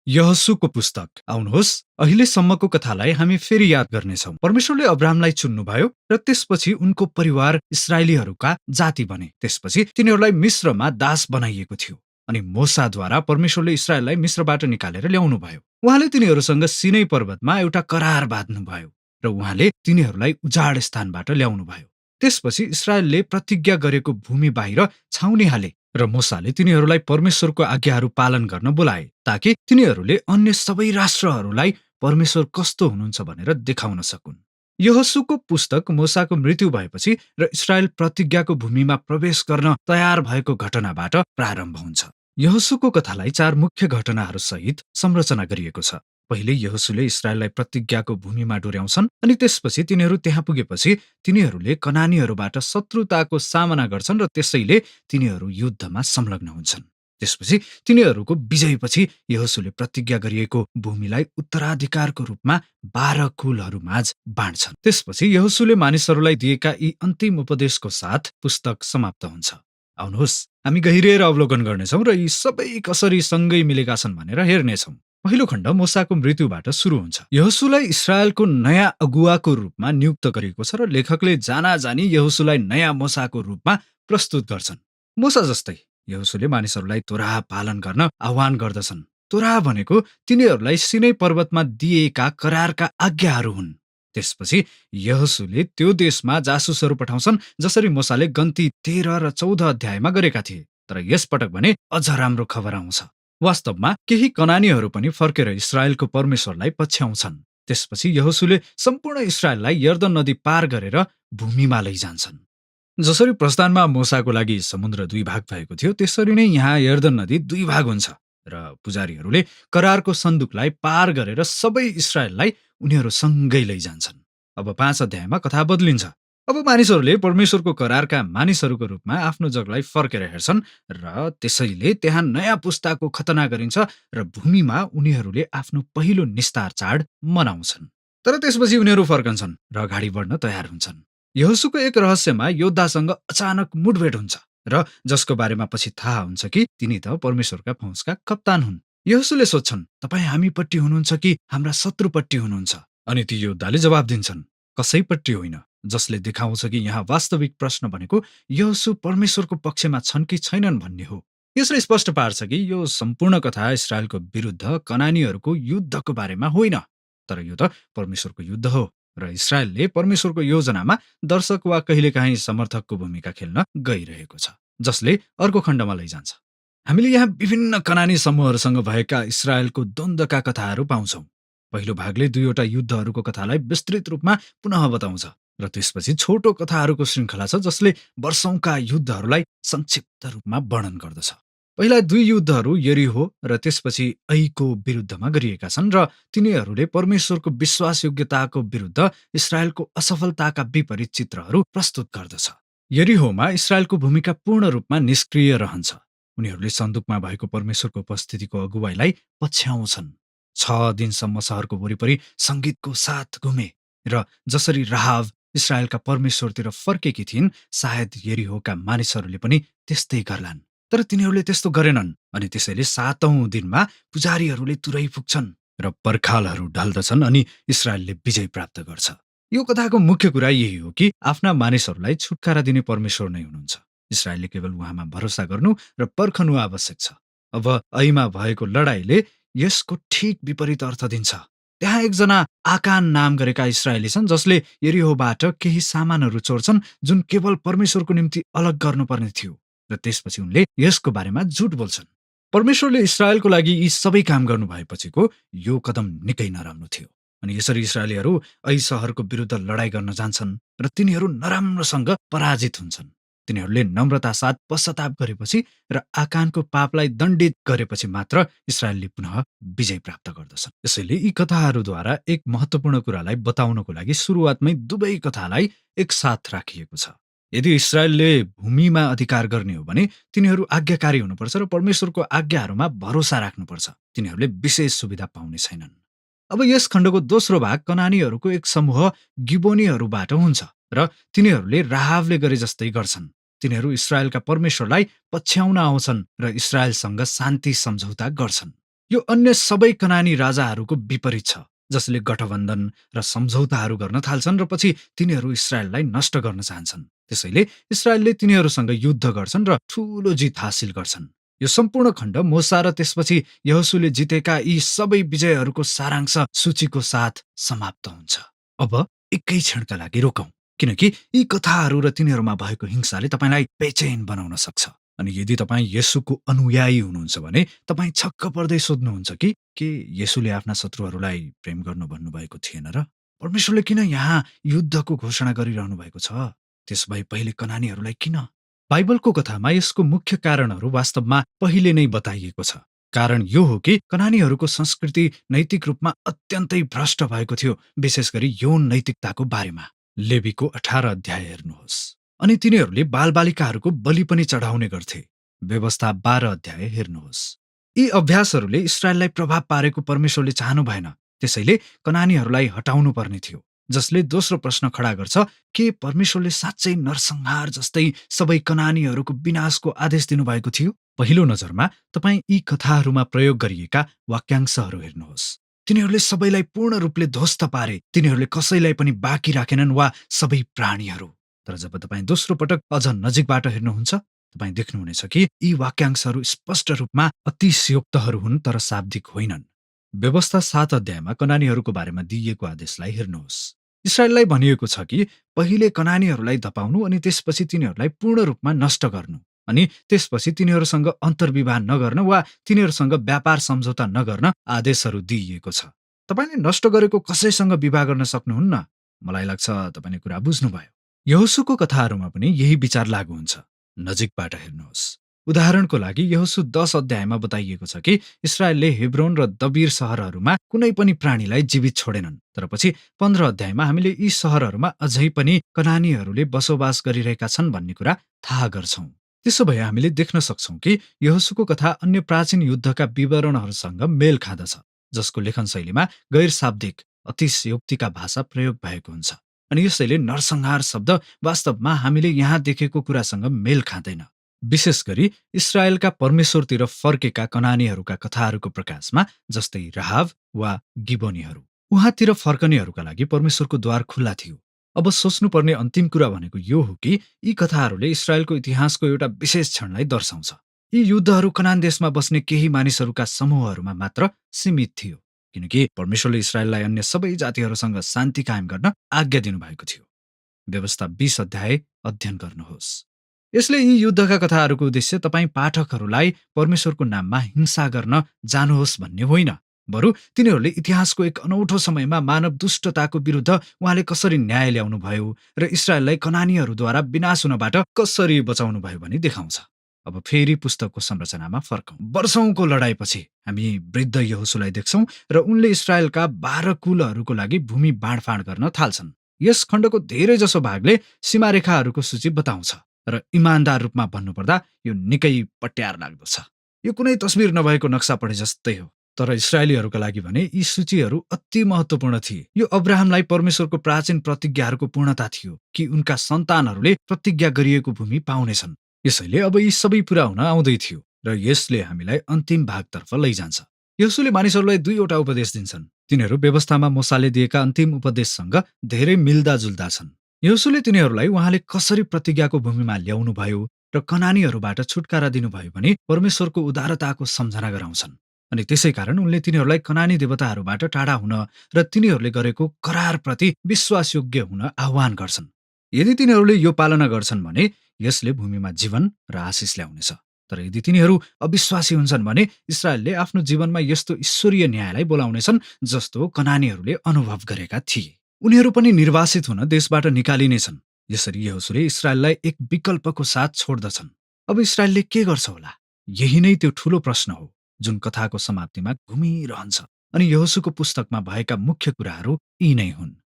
यहोशूको पुस्तक आउनुहोस् अहिलेसम्मको कथालाई हामी फेरि याद गर्नेछौँ। परमेश्वरले अब्राहमलाई चुन्नुभयो र त्यसपछि उनको परिवार इस्राएलीहरूका जाति बने। त्यसपछि तिनीहरूलाई मिश्रमा दास बनाइएको थियो अनि मोसाद्वारा परमेश्वरले इस्राएललाई मिश्रबाट निकालेर ल्याउनु भयो। उहाँले तिनीहरूसँग सिनै पर्वतमा एउटा करार बाँध्नुभयो र उहाँले तिनीहरूलाई उजाड स्थानबाट ल्याउनु भयो। त्यसपछि इस्राएलले प्रतिज्ञा गरेको भूमि बाहिर छाउनी हाले र मोसाले तिनीहरूलाई परमेश्वरको आज्ञाहरू पालन गर्न बोलाए ताकि तिनीहरूले अन्य सबै राष्ट्रहरूलाई परमेश्वर कस्तो हुनुहुन्छ भनेर देखाउन सकुन्। यहोशूको पुस्तक मोसाको मृत्यु भएपछि र इस्राएल प्रतिज्ञाको भूमिमा प्रवेश गर्न तयार भएको घटनाबाट प्रारम्भ हुन्छ। यहोशूको कथालाई 4 मुख्य घटनाहरू सहित संरचना गरिएको छ। पहिले यहोशूले इस्राएललाई प्रतिज्ञाको भूमिमा डोर्याउँछन् अनि त्यसपछि तिनीहरू त्यहाँ पुगेपछि तिनीहरूले कनानीहरूबाट शत्रुताको सामना गर्छन् र त्यसैले तिनीहरू युद्धमा संलग्न हुन्छन्। त्यसपछि तिनीहरूको विजयपछि यहोशूले प्रतिज्ञा गरिएको भूमिलाई उत्तराधिकारको रूपमा 12 कुलहरूमाझ बाँड्छन्। त्यसपछि यहोशूले मानिसहरूलाई दिएका यी अन्तिम उपदेशको साथ पुस्तक समाप्त हुन्छ। आउनुहोस् हामी गहिरिएर अवलोकन गर्नेछौँ र यी सबै कसरी सँगै मिलेका छन् भनेर हेर्नेछौँ। पहिलो खण्ड मोसाको मृत्युबाट सुरु हुन्छ। यहोशूलाई इस्राएलको नयाँ अगुवाको रूपमा नियुक्त गरिएको छ र लेखकले जानाजानी यहोशूलाई नयाँ मोसाको रूपमा प्रस्तुत गर्छन्। मोसा जस्तै यहोशूले मानिसहरूलाई तोराह पालन गर्न आह्वान गर्दछन्। तोराह भनेको तिनीहरूलाई सिनै पर्वतमा दिएका करारका आज्ञाहरू हुन्। त्यसपछि यहोशूले त्यो देशमा जासुसहरू पठाउँछन् जसरी मोसाले गन्ती 13 र 14 अध्यायमा गरेका थिए। तर यसपटक भने अझ राम्रो खबर आउँछ। वास्तवमा केही कनानीहरू पनि फर्केर इस्राएलको परमेश्वरलाई पछ्याउँछन्। त्यसपछि यहोशूले सम्पूर्ण इस्राएललाई यर्दन नदी पार गरेर भूमिमा लैजान्छन्। जसरी प्रस्थानमा मोसाको लागि समुद्र 2 भाग भएको थियो त्यसरी नै यहाँ यर्दन नदी 2 भाग हुन्छ र पुजारीहरूले करारको सन्दुकलाई पार गरेर सबै इस्राएललाई उनीहरू सँगै लैजान्छन्। अब 5 अध्यायमा कथा बदलिन्छ। अब मानिसहरूले परमेश्वरको करारका मानिसहरूको रूपमा आफ्नो जगलाई फर्केर हेर्छन् र त्यसैले त्यहाँ नयाँ पुस्ताको खतना गरिन्छ र भूमिमा उनीहरूले आफ्नो पहिलो निस्तार चाड मनाउँछन्। तर त्यसपछि उनीहरू फर्कन्छन् र अगाडि बढ्न तयार हुन्छन्। यहोशूको एक रहस्यमा योद्धासँग अचानक मुठभेड हुन्छ र जसको बारेमा पछि थाहा हुन्छ कि तिनी त परमेश्वरका फौजका कप्तान हुन्। यहोशूले सोध्छन्, तपाईँ हामीपट्टि हुनुहुन्छ कि हाम्रा शत्रुपट्टि हुनुहुन्छ? अनि ती योद्धाले जवाब दिन्छन्, कसैपट्टि होइन। जसले देखाउँछ कि यहाँ वास्तविक प्रश्न भनेको यहोशू परमेश्वरको पक्षमा छन् कि छैनन् भन्ने हो। यसले स्पष्ट पार्छ कि यो सम्पूर्ण कथा इस्राएलको विरुद्ध कनानीहरूको युद्धको बारेमा होइन, तर यो त परमेश्वरको युद्ध हो र इस्राएलले परमेश्वरको योजनामा दर्शक वा कहिलेकाहीँ समर्थकको भूमिका खेल्न गइरहेको छ, जसले अर्को खण्डमा लैजान्छ। हामीले यहाँ विभिन्न कनानी समूहहरूसँग भएका इस्राएलको द्वन्द्वका कथाहरू पाउँछौँ। पहिलो भागले 2वटा युद्धहरूको कथालाई विस्तृत रूपमा पुनः बताउँछ र त्यसपछि छोटो कथाहरूको श्रृङ्खला छ जसले वर्षौंका युद्धहरूलाई संक्षिप्त रूपमा वर्णन गर्दछ। पहिला 2 युद्धहरू यरीहो र त्यसपछि ऐको विरुद्धमा गरिएका छन् र तिनीहरूले परमेश्वरको विश्वासयोग्यताको विरुद्ध इस्राएलको असफलताका विपरीत चित्रहरू प्रस्तुत गर्दछ। यरीहोमा इस्राएलको भूमिका पूर्ण रूपमा निष्क्रिय रहन्छ। उनीहरूले सन्दुकमा भएको परमेश्वरको उपस्थितिको अगुवाईलाई पछ्याउँछन्। 6 दिनसम्म शहरको वरिपरि सङ्गीतको साथ घुमे र जसरी राहाब इस्राएलका परमेश्वरतिर फर्केकी थिइन्, सायद यरीहोका मानिसहरूले पनि त्यस्तै गर्लान्। तर तिनीहरूले त्यस्तो गरेनन् अनि त्यसैले 7औं दिनमा पुजारीहरूले तुरै पुग्छन् र पर्खालहरू ढल्दछन् अनि इस्राएलले विजय प्राप्त गर्छ। यो कथाको मुख्य कुरा यही हो कि आफ्ना मानिसहरूलाई छुटकारा दिने परमेश्वर नै हुनुहुन्छ। इस्राएलले केवल उहाँमा भरोसा गर्नु र पर्खनु आवश्यक छ। अब ऐमा भएको लडाईँले यसको ठीक विपरीत अर्थ दिन्छ। त्यहाँ एकजना आकान नाम गरेका इस्राएली छन् जसले यरीहोबाट केही सामानहरू चोर्छन् जुन केवल परमेश्वरको निम्ति अलग गर्नुपर्ने थियो र त्यसपछि उनले यसको बारेमा झुट बोल्छन्। परमेश्वरले इस्राएलको लागि यी सबै काम गर्नु भएपछिको यो कदम निकै नराम्रो थियो। अनि यसरी इस्राएलीहरू ऐ शहरको विरुद्ध लडाईँ गर्न जान्छन् र तिनीहरू नराम्रोसँग पराजित हुन्छन्। तिनीहरूले नम्रता साथ पश्चाताप गरेपछि र आकानको पापलाई दण्डित गरेपछि मात्र इस्राएलले पुनः विजय प्राप्त गर्दछन्। यसैले यी कथाहरूद्वारा एक महत्त्वपूर्ण कुरालाई बताउनको लागि सुरुवातमै दुवै कथालाई एकसाथ राखिएको छ। यदि इस्राएलले भूमिमा अधिकार गर्ने हो भने तिनीहरू आज्ञाकारी हुनुपर्छ र परमेश्वरको आज्ञाहरूमा भरोसा राख्नुपर्छ। तिनीहरूले विशेष सुविधा पाउने छैनन्। अब यस खण्डको दोस्रो भाग कनानीहरूको एक समूह गिबोनीहरूबाट हुन्छ र तिनीहरूले राहाबले गरे जस्तै गर्छन्। तिनीहरू इस्राएलका परमेश्वरलाई पछ्याउन आउँछन् र इस्राएलसँग शान्ति सम्झौता गर्छन्। यो अन्य सबै कनानी राजाहरूको विपरीत छ, जसले गठबन्धन र सम्झौताहरू गर्न थाल्छन् र पछि तिनीहरू इस्रायललाई नष्ट गर्न चाहन्छन्। त्यसैले इस्रायलले तिनीहरूसँग युद्ध गर्छन् र ठूलो जित हासिल गर्छन्। यो सम्पूर्ण खण्ड मोसा र त्यसपछि यहोशूले जितेका यी सबै विजयहरूको सारांश सूचीको साथ समाप्त हुन्छ। अब एकै क्षणका लागि रोकौं, किनकि यी कथाहरू र तिनीहरूमा भएको हिंसाले तपाईलाई बेचैन बनाउन सक्छ। अनि यदि तपाईँ येशूको अनुयायी हुनुहुन्छ भने तपाईँ छक्क पर्दै सोध्नुहुन्छ कि के येशूले आफ्ना शत्रुहरूलाई प्रेम गर्नु भन्नुभएको थिएन र? परमेश्वरले किन यहाँ युद्धको घोषणा गरिरहनु भएको छ? त्यसभए पहिले कनानीहरूलाई किन? बाइबलको कथामा यसको मुख्य कारणहरू वास्तवमा पहिले नै बताइएको छ। कारण यो हो कि कनानीहरूको संस्कृति नैतिक रूपमा अत्यन्तै भ्रष्ट भएको थियो, विशेष गरी यौन नैतिकताको बारेमा। लेवीको 18 अध्याय हेर्नुहोस्। अनि तिनीहरूले बालबालिकाहरूको बलि पनि चढाउने गर्थे। व्यवस्था 12 अध्याय हेर्नुहोस्। यी अभ्यासहरूले इस्रायललाई प्रभाव पारेको परमेश्वरले चाहनु भएन, त्यसैले कनानीहरूलाई हटाउनु पर्ने थियो। जसले दोस्रो प्रश्न खडा गर्छ, के परमेश्वरले साँच्चै नरसंहार जस्तै सबै कनानीहरूको विनाशको आदेश दिनुभएको थियो? पहिलो नजरमा तपाईँ यी कथाहरूमा प्रयोग गरिएका वाक्यांशहरू हेर्नुहोस्। तिनीहरूले सबैलाई पूर्ण रूपले ध्वस्त पारे, तिनीहरूले कसैलाई पनि बाँकी राखेनन् वा सबै प्राणीहरू। तर जब तपाईँ दोस्रो पटक अझ नजिकबाट हेर्नुहुन्छ, तपाईँ देख्नुहुनेछ कि यी वाक्यांशहरू स्पष्ट रूपमा अतिशयोक्तहरू हुन्, तर शाब्दिक होइनन्। व्यवस्था 7 अध्यायमा कनानीहरूको बारेमा दिइएको आदेशलाई हेर्नुहोस्। इस्रायललाई भनिएको छ कि पहिले कनानीहरूलाई धपाउनु अनि त्यसपछि तिनीहरूलाई पूर्ण रूपमा नष्ट गर्नु, अनि त्यसपछि तिनीहरूसँग अन्तर्विवाह नगर्न वा तिनीहरूसँग व्यापार सम्झौता नगर्न आदेशहरू दिइएको छ। तपाईले नष्ट गरेको कसैसँग विवाह गर्न सक्नुहुन्न। मलाई लाग्छ तपाईले कुरा बुझ्नुभयो। यहोशूको कथाहरूमा पनि यही विचार लागू हुन्छ। नजिकबाट हेर्नुहोस्। उदाहरणको लागि यहोशू 10 अध्यायमा बताइएको छ कि इस्रायलले हेब्रोन र दबीर सहरहरूमा कुनै पनि प्राणीलाई जीवित छोडेनन्। तर पछि 15 अध्यायमा हामीले यी सहरहरूमा अझै पनि कनानीहरूले बसोबास गरिरहेका छन् भन्ने कुरा थाहा गर्छौं। त्यसो भए हामीले देख्न सक्छौं कि यहोशूको कथा अन्य प्राचीन युद्धका विवरणहरूसँग मेल खाँदछ, जसको लेखन शैलीमा गैर शाब्दिक अतिशयोक्तिका भाषा प्रयोग भएको हुन्छ। अनि यसैले नरसंहार शब्द वास्तवमा हामीले यहाँ देखेको कुरासँग मेल खाँदैन। विशेष गरी इस्रायलका परमेश्वरतिर फर्केका कनानीहरूका कथाहरूको प्रकाशमा, जस्तै राहाब वा गिबोनीहरू। उहाँतिर फर्कनेहरूका लागि परमेश्वरको द्वार खुल्ला थियो। अब सोच्नुपर्ने अन्तिम कुरा भनेको यो हो कि यी कथाहरूले इस्रायलको इतिहासको एउटा विशेष क्षणलाई दर्शाउँछ। यी युद्धहरू कनान देशमा बस्ने केही मानिसहरूका समूहहरूमा मात्र सीमित थियो, किनकि परमेश्वरले इस्रायललाई अन्य सबै जातिहरूसँग शान्ति कायम गर्न आज्ञा दिनुभएको थियो। व्यवस्था 20 अध्याय अध्ययन गर्नुहोस्। यसले यी युद्धका कथाहरूको उद्देश्य तपाईँ पाठकहरूलाई परमेश्वरको नाममा हिंसा गर्न जानुहोस् भन्ने होइन, बरु तिनीहरूले इतिहासको एक अनौठो समयमा मानव दुष्टताको विरुद्ध उहाँले कसरी न्याय ल्याउनु भयो र इस्रायललाई कनानीहरूद्वारा विनाश हुनबाट कसरी बचाउनु भयो भनी देखाउँछ। अब फेरि पुस्तकको संरचनामा फर्कौं। वर्षौंको लडाईपछि हामी वृद्ध यहोशूलाई देख्छौं र उनले इस्रायलका 12 कुलहरूको लागि भूमि बाँडफाँड गर्न थाल्छन्। यस खण्डको धेरै जसो भागले सीमारेखाहरूको सूची बताउँछ र इमानदार रूपमा भन्नुपर्दा यो निकै पट्यार लाग्दो छ। यो कुनै तस्बिर नभएको नक्सा पढे जस्तै हो। तर इस्रायलीहरूका लागि भने यी सूचीहरू अति महत्त्वपूर्ण थिए। यो अब्राहमलाई परमेश्वरको प्राचीन प्रतिज्ञाहरूको पूर्णता थियो कि उनका सन्तानहरूले प्रतिज्ञा गरिएको भूमि पाउनेछन्। यसैले अब यी सबै पूरा हुन आउँदै थियो र यसले हामीलाई अन्तिम भागतर्फ लैजान्छ। यहोशूले मानिसहरूलाई 2वटा उपदेश दिन्छन्। तिनीहरू व्यवस्थामा मोसाले दिएका अन्तिम उपदेशसँग धेरै मिल्दाजुल्दा छन्। यहोशूले तिनीहरूलाई उहाँले कसरी प्रतिज्ञाको भूमिमा ल्याउनु भयो र कनानीहरूबाट छुटकारा दिनुभयो भने परमेश्वरको उदारताको सम्झना गराउँछन्। अनि त्यसैकारण उनले तिनीहरूलाई कनानी देवताहरूबाट टाढा हुन र तिनीहरूले गरेको करारप्रति विश्वासयोग्य हुन आह्वान गर्छन्। यदि तिनीहरूले यो पालना गर्छन् भने यसले भूमिमा जीवन र आशिष ल्याउनेछ। तर यदि तिनीहरू अविश्वासी हुन्छन् भने इस्रायलले आफ्नो जीवनमा यस्तो ईश्वरीय न्यायलाई बोलाउनेछन् जस्तो कनानीहरूले अनुभव गरेका थिए। उनीहरू पनि निर्वासित हुन देशबाट निकालिनेछन्। यसरी यहोशूले इस्रायललाई एक विकल्पको साथ छोड्दछन्। अब इस्रायलले के गर्छ होला? यही नै त्यो ठूलो प्रश्न हो जुन कथाको समाप्तिमा घुमिरहन्छ। अनि यहोशूको पुस्तकमा भएका मुख्य कुराहरू यी नै हुन्।